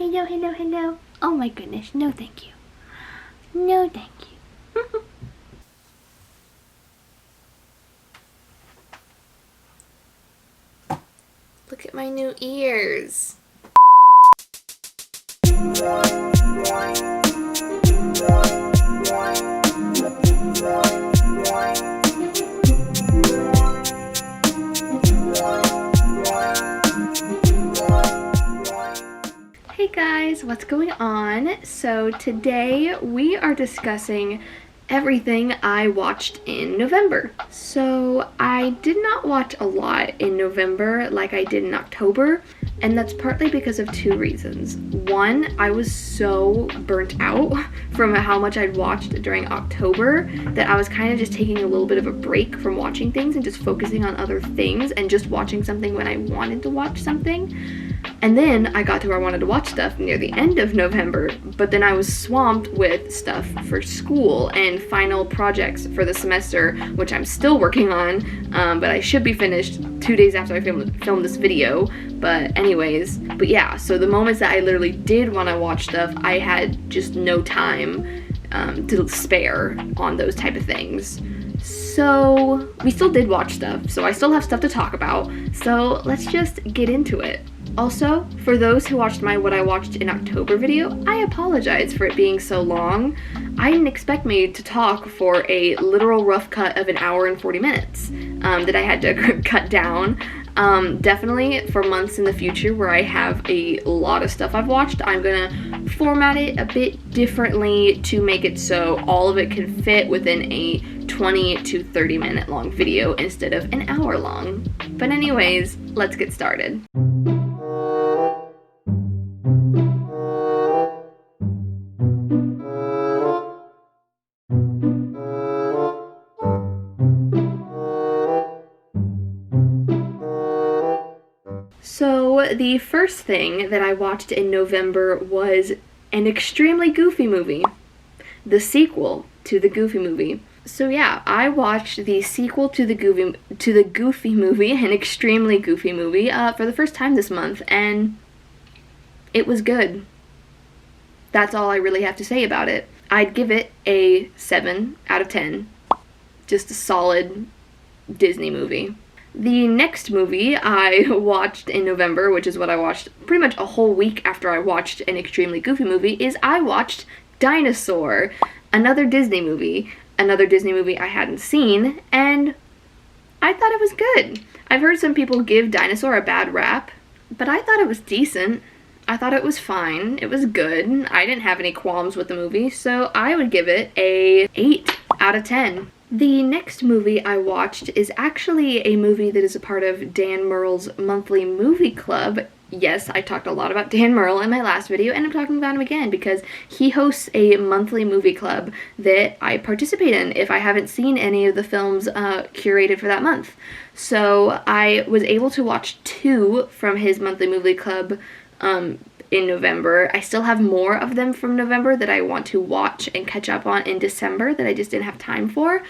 Hello, hello, hello. Oh my goodness, no thank you. No thank you. Look at my new ears. Hey guys, what's going on? So today we are discussing everything I watched in November. So I did not watch a lot in November like I did in October, and that's partly because of two reasons. One, I was so burnt out from how much I'd watched during October that I was kind of just taking a little bit of a break from watching things and just focusing on other things and just watching something when I wanted to watch something. And then I got to where I wanted to watch stuff near the end of November, but then I was swamped with stuff for school and final projects for the semester, which I'm still working on, but I should be finished 2 days after I filmed this video. But anyways, but yeah, so the moments that I literally did want to watch stuff, I had just no time to spare on those type of things. So we still did watch stuff, so I still have stuff to talk about, so let's just get into it. Also, for those who watched my What I Watched in October video, I apologize for it being so long. I didn't expect me to talk for a literal rough cut of 1 hour and 40 minutes that I had to cut down. Definitely for months in the future where I have a lot of stuff I've watched, I'm gonna format it a bit differently to make it so all of it can fit within a 20 to 30 minute long video instead of 1 hour long. But anyways, let's get started. So the first thing that I watched in November was an extremely goofy movie, the sequel to the Goofy movie. So yeah, I watched the sequel to the Goofy movie, an extremely goofy movie, for the first time this month, and it was good. That's all I really have to say about it. I'd give it a 7 out of 10. Just a solid Disney movie. The next movie I watched in November, which is what I watched pretty much a whole week after I watched an extremely goofy movie, is I watched Dinosaur, another Disney movie I hadn't seen, and I thought it was good. I've heard some people give Dinosaur a bad rap, but I thought it was decent. I thought it was fine. It was good. I didn't have any qualms with the movie, so I would give it a 8 out of 10. The next movie I watched is actually a movie that is a part of Dan Murrell's monthly movie club. Yes, I talked a lot about Dan Murrell in my last video, and I'm talking about him again because he hosts a monthly movie club that I participate in if I haven't seen any of the films curated for that month. So I was able to watch 2 from his monthly movie club in November. I still have more of them from November that I want to watch and catch up on in December that I just didn't have time for.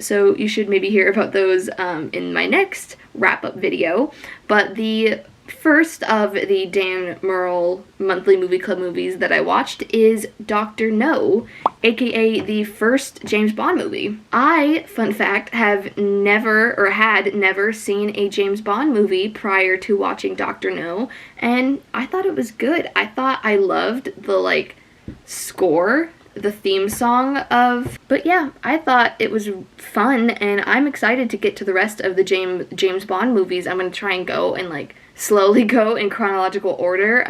So you should maybe hear about those in my next wrap-up video. But the first of the Dan Murrell monthly movie club movies that I watched is Dr. No, aka the first James Bond movie. I, fun fact, had never seen a James Bond movie prior to watching Dr. No, and I thought it was good. I loved the score, the theme song but yeah, I thought it was fun, and I'm excited to get to the rest of the James Bond movies. I'm gonna try and go and slowly go in chronological order,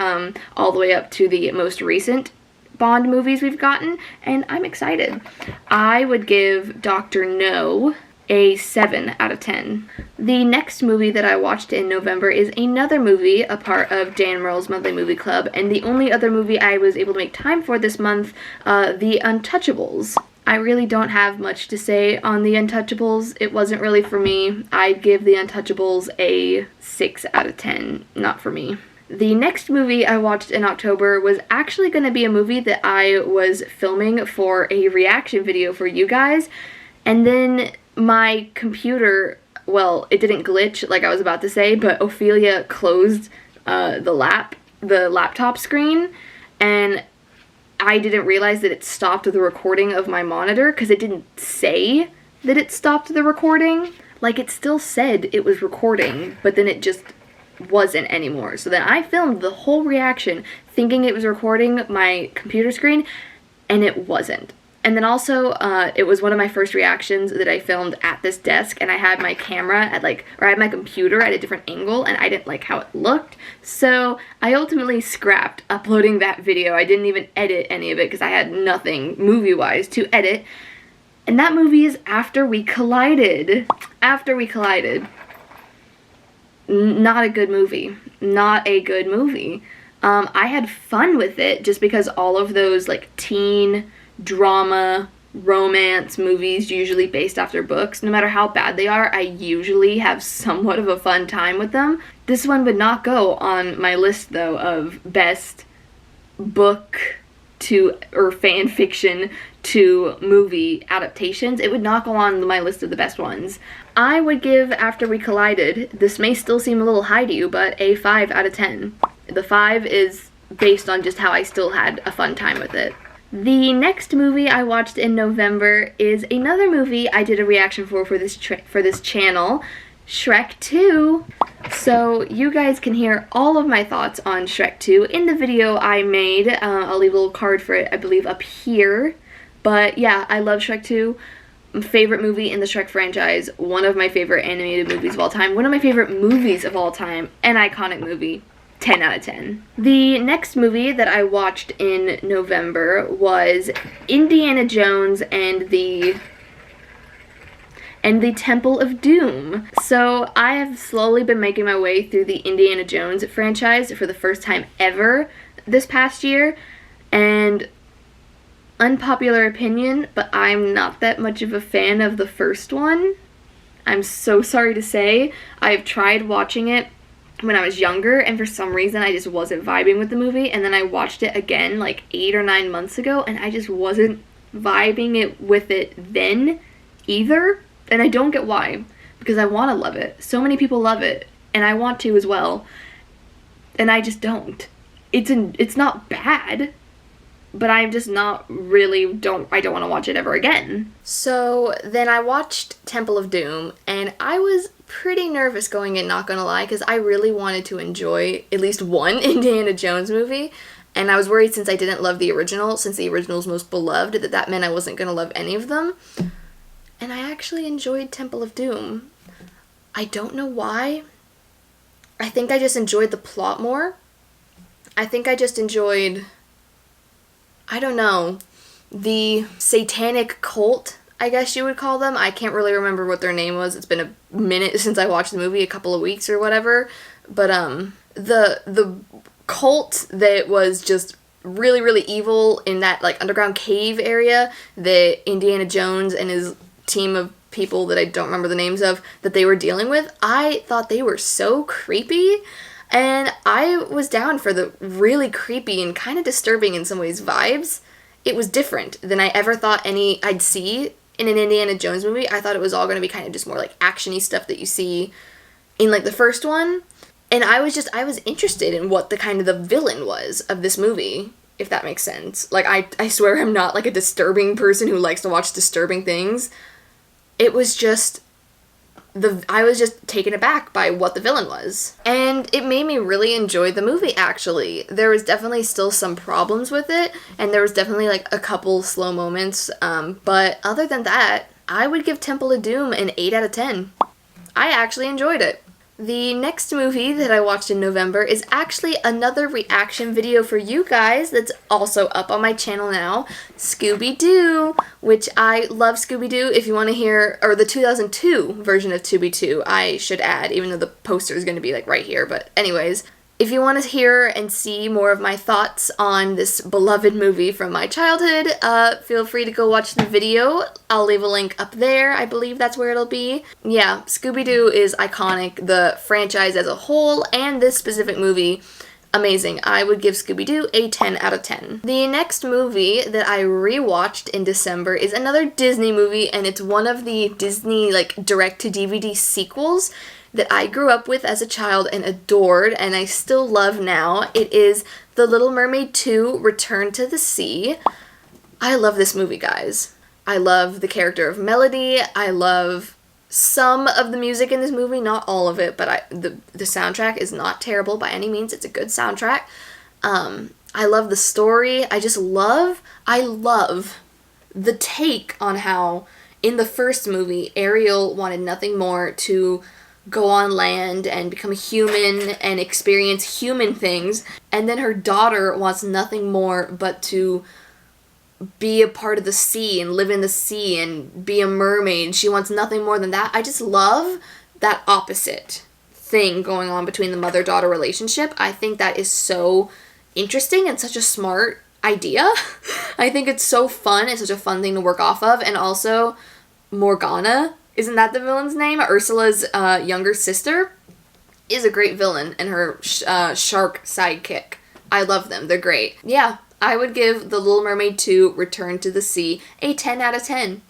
all the way up to the most recent Bond movies we've gotten, and I'm excited. I would give Dr. No a 7 out of 10. The next movie that I watched in November is another movie, a part of Dan Murrell's monthly movie club, and the only other movie I was able to make time for this month, The Untouchables. I really don't have much to say on The Untouchables. It wasn't really for me. I'd give The Untouchables a 6 out of 10. Not for me. The next movie I watched in October was actually going to be a movie that I was filming for a reaction video for you guys, and then my computer, well, it didn't glitch like I was about to say, but Ophelia closed the the laptop screen, and I didn't realize that it stopped the recording of my monitor because it didn't say that it stopped the recording. Like, it still said it was recording, but then it just wasn't anymore. So then I filmed the whole reaction thinking it was recording my computer screen, and it wasn't. And then also, it was one of my first reactions that I filmed at this desk, and I had my camera at I had my computer at a different angle, and I didn't like how it looked. So I ultimately scrapped uploading that video. I didn't even edit any of it because I had nothing movie-wise to edit. And that movie is After We Collided. After We Collided. Not a good movie. Not a good movie. I had fun with it just because all of those like teen drama, romance movies usually based after books, no matter how bad they are, I usually have somewhat of a fun time with them. This one would not go on my list though of best book to or fan fiction to movie adaptations. It would not go on my list of the best ones. I would give After We Collided, this may still seem a little high to you, but a 5 out of 10. The 5 is based on just how I still had a fun time with it. The next movie I watched in November is another movie I did a reaction for this channel, Shrek 2. So you guys can hear all of my thoughts on Shrek 2 in the video I made. I'll leave a little card for it, I believe, up here. But yeah, I love Shrek 2. Favorite movie in the Shrek franchise. One of my favorite animated movies of all time. One of my favorite movies of all time. An iconic movie. 10 out of 10. The next movie that I watched in November was Indiana Jones and the Temple of Doom. So I have slowly been making my way through the Indiana Jones franchise for the first time ever this past year, and unpopular opinion, but I'm not that much of a fan of the first one. I'm so sorry to say. I've tried watching it when I was younger, and for some reason I just wasn't vibing with the movie, and then I watched it again like 8 or 9 months ago, and I just wasn't vibing with it then either, and I don't get why, because I want to love it. So many people love it, and I want to as well, and I just don't. It's not bad, but I'm just not really, I don't want to watch it ever again. So then I watched Temple of Doom, and I was pretty nervous going in, not gonna lie, because I really wanted to enjoy at least one Indiana Jones movie, and I was worried since I didn't love the original, since the original's most beloved, that meant I wasn't gonna love any of them. And I actually enjoyed Temple of Doom. I don't know why. I think I just enjoyed the plot more. I think I just enjoyed, I don't know, the satanic cult, I guess you would call them. I can't really remember what their name was. It's been a minute since I watched the movie, a couple of weeks or whatever. But the cult that was just really, really evil in that like underground cave area that Indiana Jones and his team of people that I don't remember the names of that they were dealing with, I thought they were so creepy. And I was down for the really creepy and kind of disturbing in some ways vibes. It was different than I ever thought I'd see in an Indiana Jones movie. I thought it was all going to be kind of just more like action-y stuff that you see in like the first one. And I was interested in what the kind of the villain was of this movie, if that makes sense. Like, I swear I'm not like a disturbing person who likes to watch disturbing things. It was just I was just taken aback by what the villain was. And it made me really enjoy the movie, actually. There was definitely still some problems with it, and there was definitely like a couple slow moments, but other than that, I would give Temple of Doom an 8 out of 10. I actually enjoyed it. The next movie that I watched in November is actually another reaction video for you guys that's also up on my channel now, ScoobyDoo, which I love ScoobyDoo. If you want to hear, or the 2002 version of Scooby-Doo, I should add, even though the poster is going to be like right here, but anyways. If you want to hear and see more of my thoughts on this beloved movie from my childhood, feel free to go watch the video. I'll leave a link up there. I believe that's where it'll be. Yeah, Scooby-Doo is iconic. The franchise as a whole and this specific movie, amazing. I would give Scooby-Doo a 10 out of 10. The next movie that I rewatched in December is another Disney movie, and it's one of the Disney like direct-to-DVD sequels. that I grew up with as a child and adored, and I still love now. It is The Little Mermaid 2: Return to the Sea. I love this movie, guys. I love the character of Melody. I love some of the music in this movie, not all of it, but the soundtrack is not terrible by any means. It's a good soundtrack. I love the story. I love the take on how in the first movie, Ariel wanted nothing more to go on land and become a human and experience human things, and then her daughter wants nothing more but to be a part of the sea and live in the sea and be a mermaid. She wants nothing more than that. I just love that opposite thing going on between the mother-daughter relationship. I think that is so interesting and such a smart idea. I think it's so fun. It's such a fun thing to work off of. And also, Morgana, isn't that the villain's name? Ursula's younger sister is a great villain, and her shark sidekick. I love them. They're great. Yeah, I would give The Little Mermaid 2: Return to the Sea a 10 out of 10.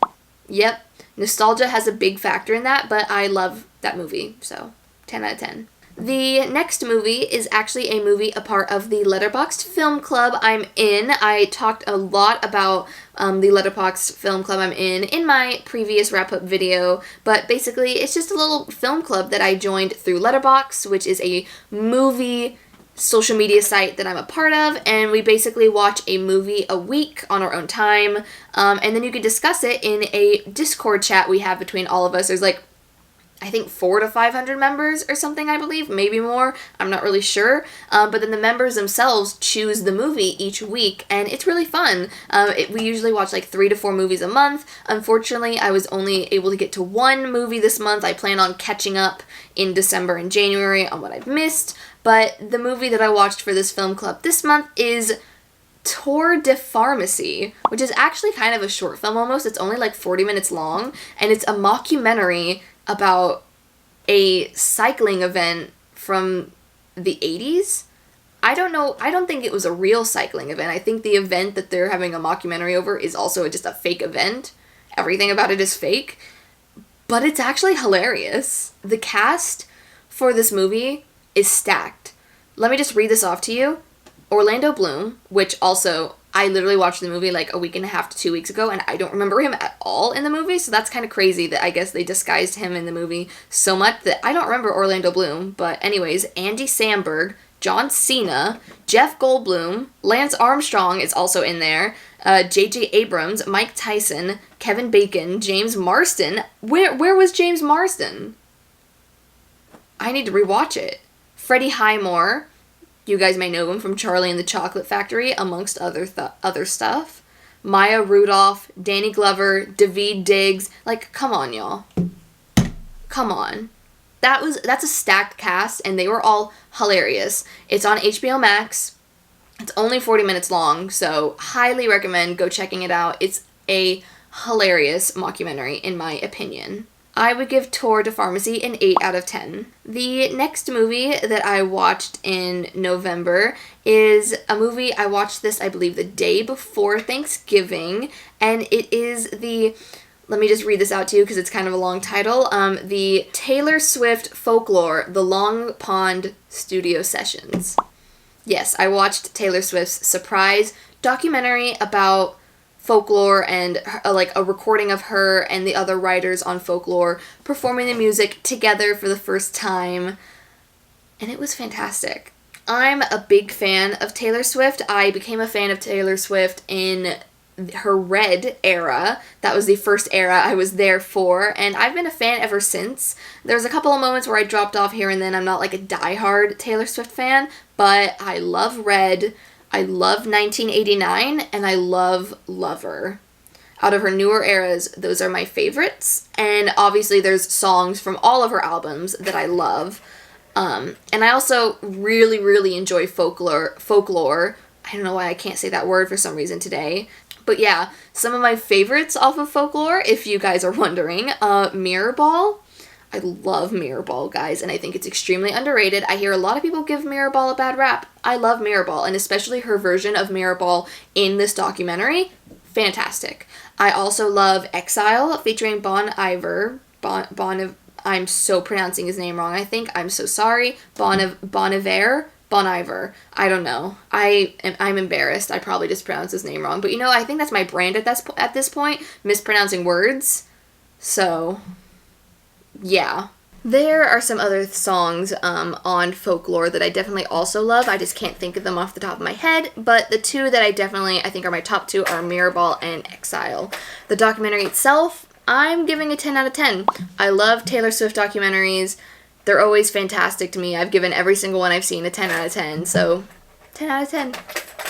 Yep, nostalgia has a big factor in that, but I love that movie, so 10 out of 10. The next movie is actually a movie a part of the Letterboxd Film Club I'm in. I talked a lot about the Letterboxd Film Club I'm in my previous wrap-up video, but basically it's just a little film club that I joined through Letterboxd, which is a movie social media site that I'm a part of, and we basically watch a movie a week on our own time, and then you can discuss it in a Discord chat we have between all of us. There's like, I think 400 to 500 members or something, I believe, maybe more, I'm not really sure, but then the members themselves choose the movie each week, and it's really fun. We usually watch like 3 to 4 movies a month. Unfortunately, I was only able to get to 1 movie this month. I plan on catching up in December and January on what I've missed, but the movie that I watched for this film club this month is Tour de Pharmacy, which is actually kind of a short film almost. It's only like 40 minutes long, and it's a mockumentary about a cycling event from the 80s. I don't know, I don't think it was a real cycling event. I think the event that they're having a mockumentary over is also just a fake event. Everything about it is fake. But it's actually hilarious. The cast for this movie is stacked. Let me just read this off to you. Orlando Bloom, which also, I literally watched the movie like a week and a half to 2 weeks ago, and I don't remember him at all in the movie, so that's kind of crazy that I guess they disguised him in the movie so much that I don't remember Orlando Bloom. But anyways, Andy Samberg, John Cena, Jeff Goldblum, Lance Armstrong is also in there, J.J. Abrams, Mike Tyson, Kevin Bacon, James Marsden. Where was James Marsden? I need to rewatch it. Freddie Highmore. You guys may know him from Charlie and the Chocolate Factory, amongst other stuff. Maya Rudolph, Danny Glover, Daveed Diggs. Like, come on, y'all. Come on. That's a stacked cast, and they were all hilarious. It's on HBO Max. It's only 40 minutes long, so highly recommend go checking it out. It's a hilarious mockumentary, in my opinion. I would give Tour de Pharmacy an 8 out of 10. The next movie that I watched in November is a movie, I watched this, I believe, the day before Thanksgiving, and it is let me just read this out to you because it's kind of a long title, the Taylor Swift Folklore, The Long Pond Studio Sessions. Yes, I watched Taylor Swift's surprise documentary about Folklore and like a recording of her and the other writers on Folklore performing the music together for the first time, and it was fantastic. I'm a big fan of Taylor Swift. I became a fan of Taylor Swift in her Red era. That was the first era I was there for, and I've been a fan ever since. There's a couple of moments where I dropped off here and then. I'm not like a diehard Taylor Swift fan, but I love Red. I love 1989, and I love Lover. Out of her newer eras, those are my favorites. And obviously there's songs from all of her albums that I love. And I also really, really enjoy folklore. I don't know why I can't say that word for some reason today. But yeah, some of my favorites off of Folklore, if you guys are wondering. Mirrorball. I love Mirrorball, guys, and I think it's extremely underrated. I hear a lot of people give Mirrorball a bad rap. I love Mirrorball, and especially her version of Mirrorball in this documentary. Fantastic. I also love Exile, featuring Bon Iver. I'm so pronouncing his name wrong, I think. I'm so sorry. Boniver? Boniver. I don't know. I'm embarrassed. I probably just pronounced his name wrong. But I think that's my brand at this point, mispronouncing words. So, yeah. There are some other songs on Folklore that I definitely also love. I just can't think of them off the top of my head. But the two that I think are my top two are Mirrorball and Exile. The documentary itself, I'm giving a 10 out of 10. I love Taylor Swift documentaries. They're always fantastic to me. I've given every single one I've seen a 10 out of 10. So, 10 out of 10.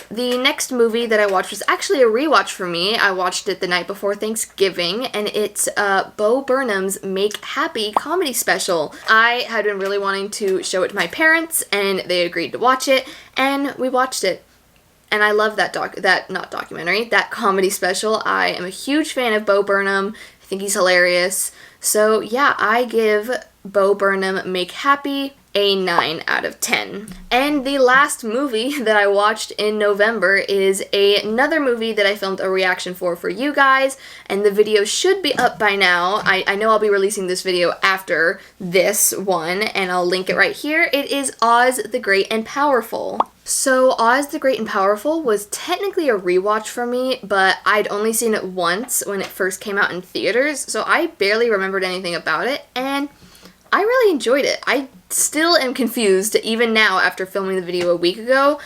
The next movie that I watched was actually a rewatch for me. I watched it the night before Thanksgiving, and it's Bo Burnham's Make Happy comedy special. I had been really wanting to show it to my parents, and they agreed to watch it, and we watched it. And I love that comedy special. I am a huge fan of Bo Burnham. I think he's hilarious. So yeah, I give Bo Burnham Make Happy a 9 out of 10. And the last movie that I watched in November is another movie that I filmed a reaction for you guys, and the video should be up by now. I know I'll be releasing this video after this one, and I'll link it right here. It is Oz the Great and Powerful. So Oz the Great and Powerful was technically a rewatch for me, but I'd only seen it once when it first came out in theaters, so I barely remembered anything about it, and I really enjoyed it. I still am confused, even now after filming the video a week ago.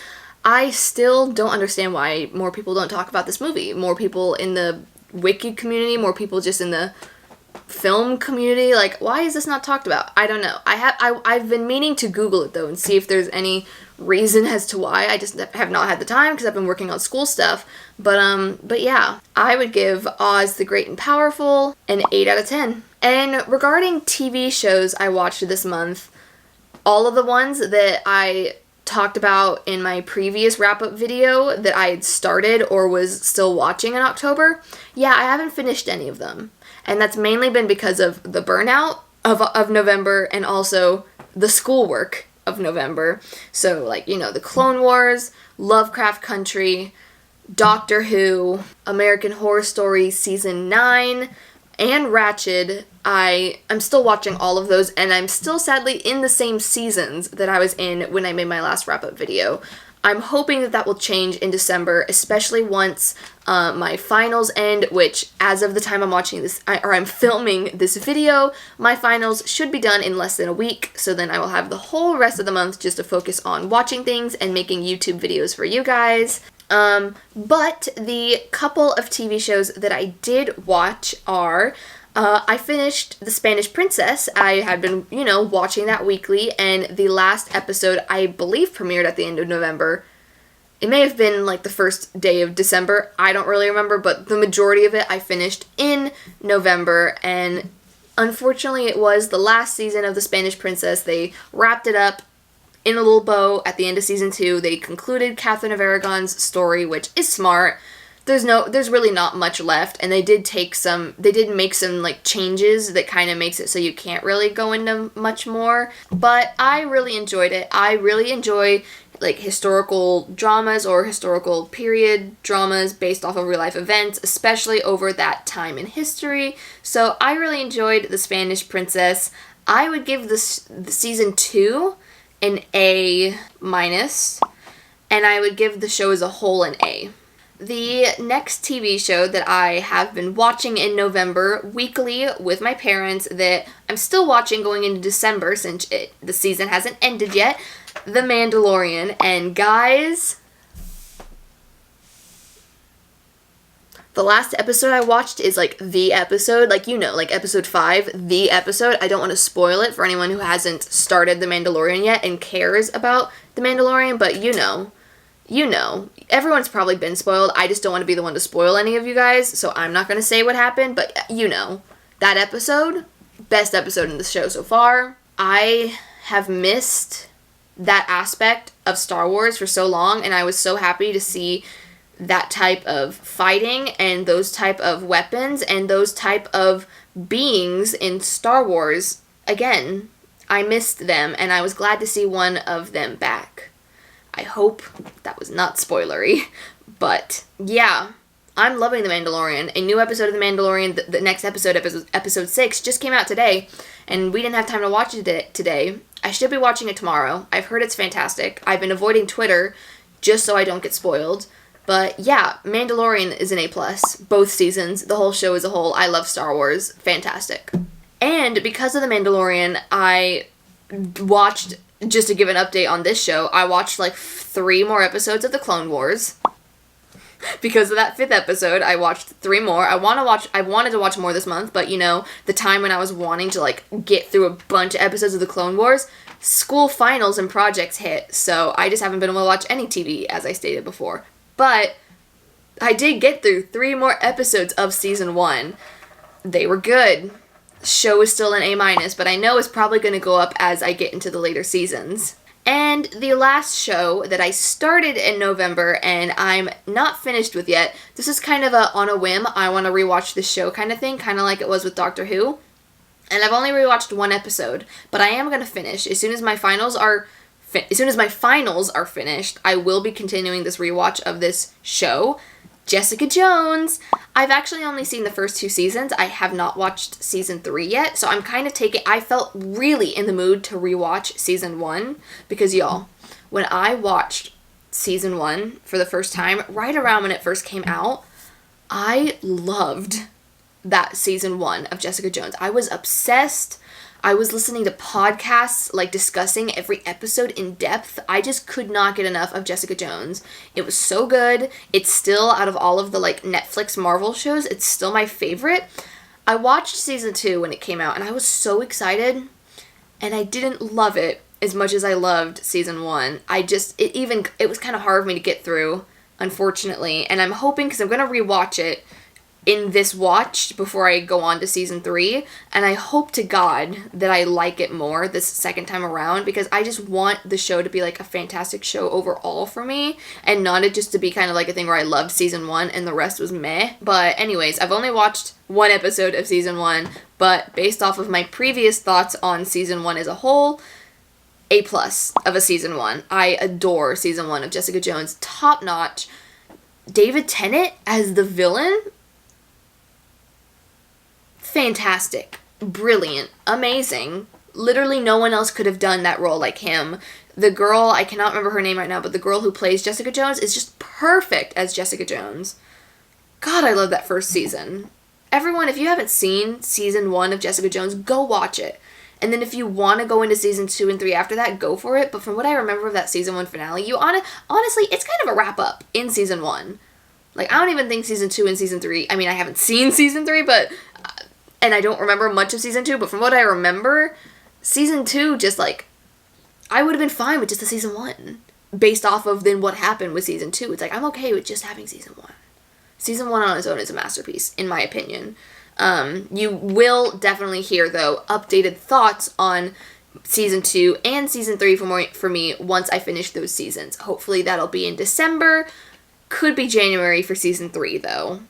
I still don't understand why more people don't talk about this movie. More people in the Wiki community, more people just in the film community. Like, why is this not talked about? I don't know. I've been meaning to Google it though and see if there's any reason as to why. I just have not had the time because I've been working on school stuff. But yeah, I would give Oz the Great and Powerful an 8 out of 10. And regarding TV shows I watched this month, all of the ones that I talked about in my previous wrap-up video that I had started or was still watching in October, yeah, I haven't finished any of them. And that's mainly been because of the burnout of November and also the schoolwork of November. So, like, the Clone Wars, Lovecraft Country, Doctor Who, American Horror Story Season 9, and Ratched. I'm still watching all of those, and I'm still sadly in the same seasons that I was in when I made my last wrap-up video. I'm hoping that will change in December, especially once my finals end, which as of the time I'm watching this, I'm filming this video, my finals should be done in less than a week, so then I will have the whole rest of the month just to focus on watching things and making YouTube videos for you guys. But the couple of TV shows that I did watch are, I finished The Spanish Princess. I had been, watching that weekly, and the last episode, I believe, premiered at the end of November. It may have been, like, the first day of December. I don't really remember, but the majority of it I finished in November, and unfortunately it was the last season of The Spanish Princess. They wrapped it up in a little bow at the end of season 2. They concluded Catherine of Aragon's story, which is smart. There's really not much left, and they did make some like changes that kind of makes it so you can't really go into much more, but I really enjoyed it. I really enjoy like historical dramas or historical period dramas based off of real life events, especially over that time in history. So I really enjoyed The Spanish Princess. I would give this season 2 an A-, and I would give the show as a whole an A. The next TV show that I have been watching in November weekly with my parents that I'm still watching going into December since the season hasn't ended yet, The Mandalorian. And guys, the last episode I watched is like the episode, like episode 5, the episode. I don't want to spoil it for anyone who hasn't started The Mandalorian yet and cares about The Mandalorian, but everyone's probably been spoiled. I just don't want to be the one to spoil any of you guys, so I'm not going to say what happened, but that episode, best episode in the show so far. I have missed that aspect of Star Wars for so long, and I was so happy to see that type of fighting and those type of weapons and those type of beings in Star Wars. Again, I missed them, and I was glad to see one of them back. I hope that was not spoilery, but yeah, I'm loving The Mandalorian. A new episode of The Mandalorian, the next episode 6, just came out today, and we didn't have time to watch it today. I should be watching it tomorrow. I've heard it's fantastic. I've been avoiding Twitter just so I don't get spoiled. But yeah, Mandalorian is an A+. Both seasons, the whole show as a whole. I love Star Wars. Fantastic. And because of The Mandalorian, I watched, just to give an update on this show, I watched like 3 more episodes of The Clone Wars. Because of that 5th episode, I watched 3 more. I wanted to watch more this month, but you know, the time when I was wanting to like get through a bunch of episodes of The Clone Wars, school finals and projects hit, so I just haven't been able to watch any TV, as I stated before. But I did get through 3 more episodes of season 1. They were good. Show is still an A-, but I know it's probably going to go up as I get into the later seasons. And the last show that I started in November and I'm not finished with yet, this is kind of a on a whim, I want to rewatch this show kind of thing, kind of like it was with Doctor Who. And I've only rewatched 1 episode, but I am going to finish. As soon as my finals are finished, I will be continuing this rewatch of this show, Jessica Jones. I've actually only seen the first 2 seasons. I have not watched season 3 yet, so I'm kind of I felt really in the mood to rewatch season 1, because y'all, when I watched season 1 for the first time, right around when it first came out, I loved that season 1 of Jessica Jones. I was obsessed. I was listening to podcasts, like, discussing every episode in depth. I just could not get enough of Jessica Jones. It was so good. It's still, out of all of the, like, Netflix Marvel shows, it's still my favorite. I watched season 2 when it came out, and I was so excited, and I didn't love it as much as I loved season 1. It was kind of hard for me to get through, unfortunately, and I'm hoping, because I'm going to rewatch it in this watch before I go on to season 3, and I hope to God that I like it more this second time around, because I just want the show to be like a fantastic show overall for me, and not it just to be kind of like a thing where I loved season 1 and the rest was meh. But anyways, I've only watched 1 episode of season 1, but based off of my previous thoughts on season 1 as a whole, A+ of a season 1. I adore season 1 of Jessica Jones. Top notch. David Tennant as the villain, fantastic, brilliant, amazing. Literally no one else could have done that role like him. The girl, I cannot remember her name right now, but the girl who plays Jessica Jones is just perfect as Jessica Jones. God, I love that first season. Everyone, if you haven't seen season 1 of Jessica Jones, go watch it. And then if you want to go into season 2 and 3 after that, go for it. But from what I remember of that season 1 finale, honestly, it's kind of a wrap-up in season 1. Like, I don't even think season 2 and season 3, I mean, I haven't seen season 3, but and I don't remember much of season 2, but from what I remember, season 2 just, like, I would have been fine with just the season 1. Based off of then what happened with season 2. It's like, I'm okay with just having season 1. Season 1 on its own is a masterpiece, in my opinion. You will definitely hear, though, updated thoughts on season 2 and season 3 for me once I finish those seasons. Hopefully that'll be in December. Could be January for season 3, though.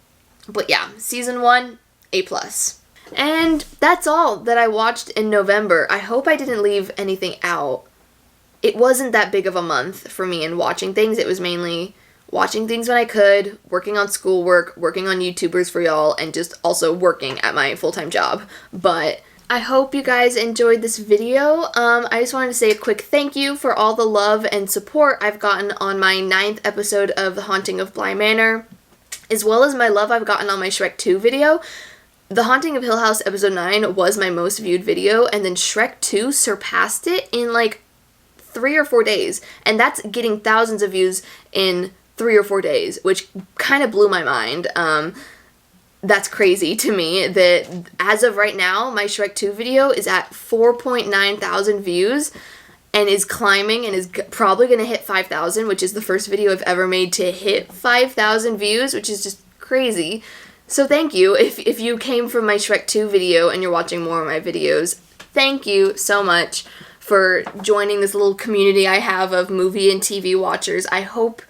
But yeah, season 1, A+. And that's all that I watched in November. I hope I didn't leave anything out. It wasn't that big of a month for me in watching things. It was mainly watching things when I could, working on schoolwork, working on YouTubers for y'all, and just also working at my full-time job. But I hope you guys enjoyed this video. I just wanted to say a quick thank you for all the love and support I've gotten on my 9th episode of The Haunting of Bly Manor, as well as my love I've gotten on my Shrek 2 video. The Haunting of Hill House episode 9 was my most viewed video, and then Shrek 2 surpassed it in like 3 or 4 days, and that's getting thousands of views in 3 or 4 days, which kind of blew my mind. That's crazy to me that as of right now, my Shrek 2 video is at 4.9 thousand views and is climbing and is probably going to hit 5,000, which is the first video I've ever made to hit 5,000 views, which is just crazy. So thank you. If you came from my Shrek 2 video and you're watching more of my videos, thank you so much for joining this little community I have of movie and TV watchers. I hope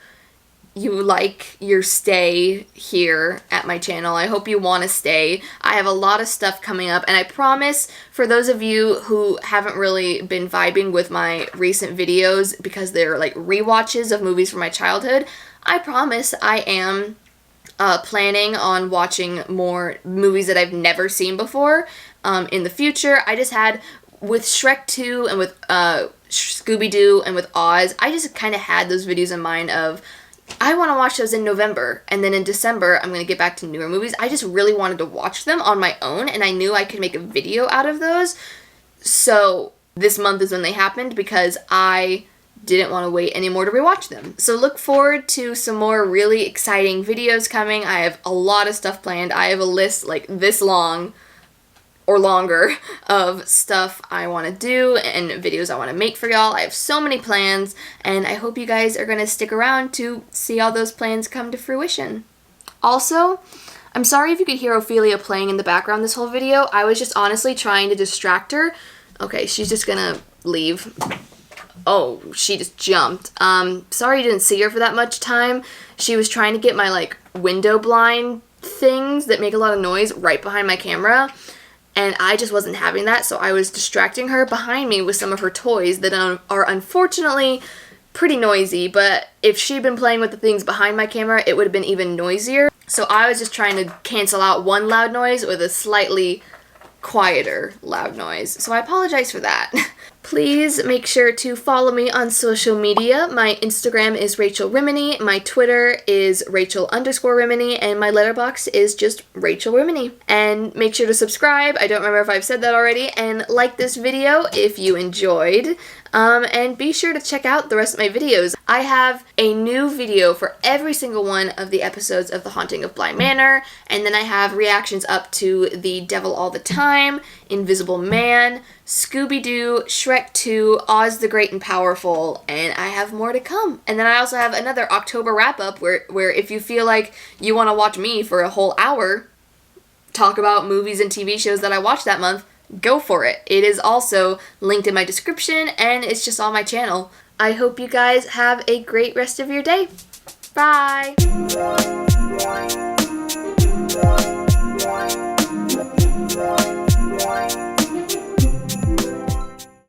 you like your stay here at my channel. I hope you want to stay. I have a lot of stuff coming up, and I promise for those of you who haven't really been vibing with my recent videos because they're like rewatches of movies from my childhood, I promise I am planning on watching more movies that I've never seen before. in the future. I just had, with Shrek 2 and with ScoobyDoo and with Oz, I just kind of had those videos in mind of, I want to watch those in November, and then in December, I'm going to get back to newer movies. I just really wanted to watch them on my own, and I knew I could make a video out of those. So this month is when they happened, because I didn't want to wait anymore to rewatch them. So look forward to some more really exciting videos coming. I have a lot of stuff planned. I have a list like this long or longer of stuff I want to do and videos I want to make for y'all. I have so many plans, and I hope you guys are going to stick around to see all those plans come to fruition. Also, I'm sorry if you could hear Ophelia playing in the background this whole video. I was just honestly trying to distract her. Okay, she's just gonna leave. Oh, she just jumped. Sorry you didn't see her for that much time. She was trying to get my, like, window blind things that make a lot of noise right behind my camera, and I just wasn't having that, so I was distracting her behind me with some of her toys that are unfortunately pretty noisy, but if she'd been playing with the things behind my camera, it would have been even noisier. So I was just trying to cancel out one loud noise with a slightly quieter loud noise. So I apologize for that. Please make sure to follow me on social media. My Instagram is Rachel Rimini, my Twitter is Rachel_Rimini, and my letterboxd is just Rachel Rimini. And make sure to subscribe, I don't remember if I've said that already, and like this video if you enjoyed. And be sure to check out the rest of my videos. I have a new video for every single one of the episodes of The Haunting of Bly Manor, and then I have reactions up to The Devil All the Time, Invisible Man, Scooby-Doo, Shrek 2, Oz the Great and Powerful, and I have more to come. And then I also have another October wrap-up where if you feel like you want to watch me for a whole hour talk about movies and TV shows that I watched that month, go for it. It is also linked in my description, and it's just on my channel. I hope you guys have a great rest of your day. Bye!